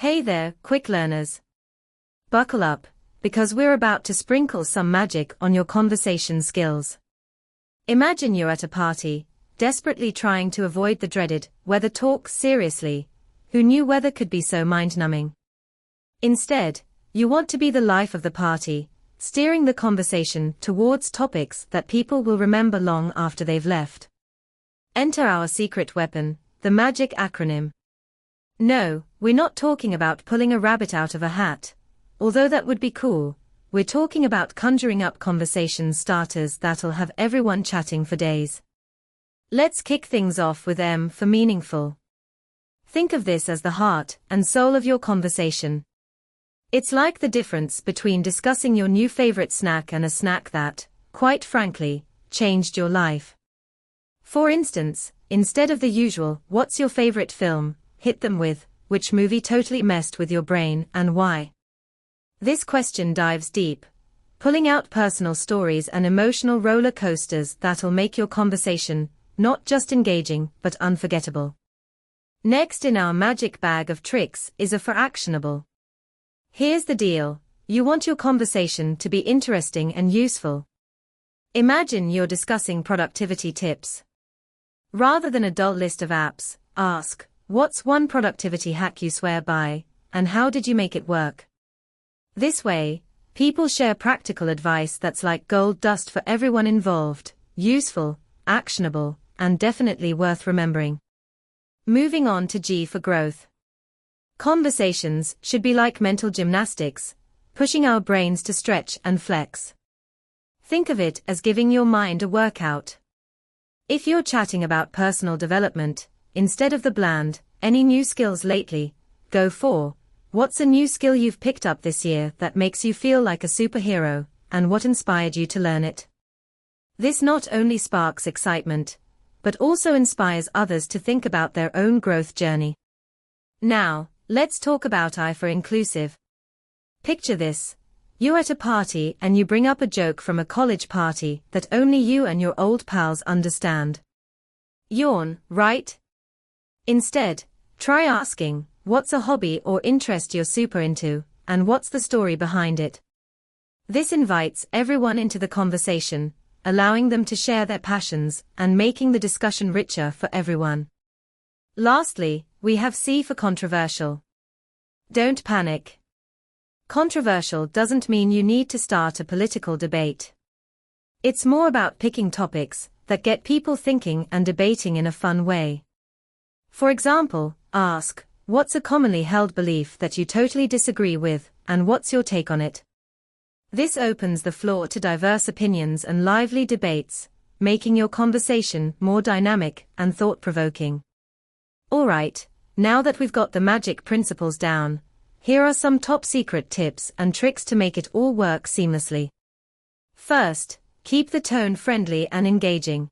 Hey there, quick learners. Buckle up, because we're about to sprinkle some magic on your conversation skills. Imagine you're at a party, desperately trying to avoid the dreaded weather talk. Seriously, who knew weather could be so mind-numbing? Instead, you want to be the life of the party, steering the conversation towards topics that people will remember long after they've left. Enter our secret weapon, the magic acronym. No, we're not talking about pulling a rabbit out of a hat, although that would be cool. We're talking about conjuring up conversation starters that'll have everyone chatting for days. Let's kick things off with M for meaningful. Think of this as the heart and soul of your conversation. It's like the difference between discussing your new favorite snack and a snack that, quite frankly, changed your life. For instance, instead of the usual, "What's your favorite film?" hit them with, "Which movie totally messed with your brain and why?" This question dives deep, pulling out personal stories and emotional roller coasters that'll make your conversation not just engaging but unforgettable. Next in our magic bag of tricks is a for actionable. Here's the deal: you want your conversation to be interesting and useful. Imagine you're discussing productivity tips. Rather than a dull list of apps, ask, "What's one productivity hack you swear by, and how did you make it work?" This way, people share practical advice that's like gold dust for everyone involved, useful, actionable, and definitely worth remembering. Moving on to G for growth. Conversations should be like mental gymnastics, pushing our brains to stretch and flex. Think of it as giving your mind a workout. If you're chatting about personal development, instead of the bland, "Any new skills lately?" go for, "What's a new skill you've picked up this year that makes you feel like a superhero, and what inspired you to learn it?" This not only sparks excitement, but also inspires others to think about their own growth journey. Now, let's talk about I for inclusive. Picture this: you're at a party and you bring up a joke from a college party that only you and your old pals understand. Yawn, right? Instead, try asking, "What's a hobby or interest you're super into, and what's the story behind it?" This invites everyone into the conversation, allowing them to share their passions and making the discussion richer for everyone. Lastly, we have C for controversial. Don't panic. Controversial doesn't mean you need to start a political debate. It's more about picking topics that get people thinking and debating in a fun way. For example, ask, "What's a commonly held belief that you totally disagree with, and what's your take on it?" This opens the floor to diverse opinions and lively debates, making your conversation more dynamic and thought-provoking. Alright, now that we've got the magic principles down, here are some top-secret tips and tricks to make it all work seamlessly. First, keep the tone friendly and engaging.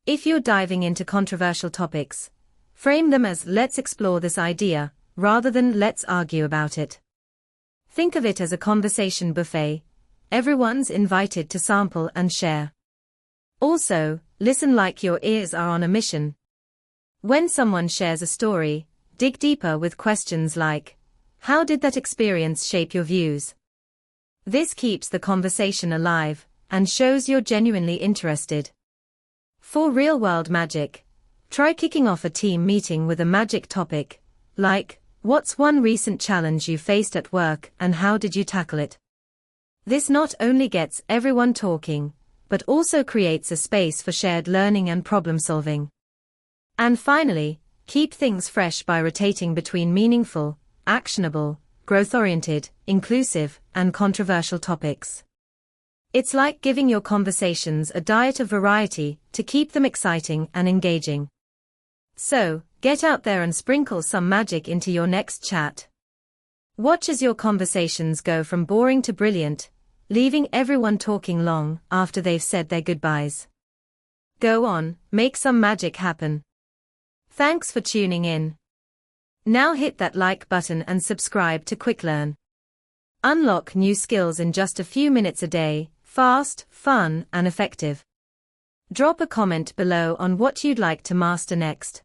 If you're diving into controversial topics, frame them as "Let's explore this idea," rather than "Let's argue about it." Think of it as a conversation buffet. Everyone's invited to sample and share. Also, listen like your ears are on a mission. When someone shares a story, dig deeper with questions like, "How did that experience shape your views?" This keeps the conversation alive and shows you're genuinely interested. For real-world magic, try kicking off a team meeting with a magic topic, like, "What's one recent challenge you faced at work and how did you tackle it?" This not only gets everyone talking, but also creates a space for shared learning and problem-solving. And finally, keep things fresh by rotating between meaningful, actionable, growth-oriented, inclusive, and controversial topics. It's like giving your conversations a diet of variety to keep them exciting and engaging. So, get out there and sprinkle some magic into your next chat. Watch as your conversations go from boring to brilliant, leaving everyone talking long after they've said their goodbyes. Go on, make some magic happen. Thanks for tuning in. Now hit that like button and subscribe to QuickLearn. Unlock new skills in just a few minutes a day, fast, fun, and effective. Drop a comment below on what you'd like to master next.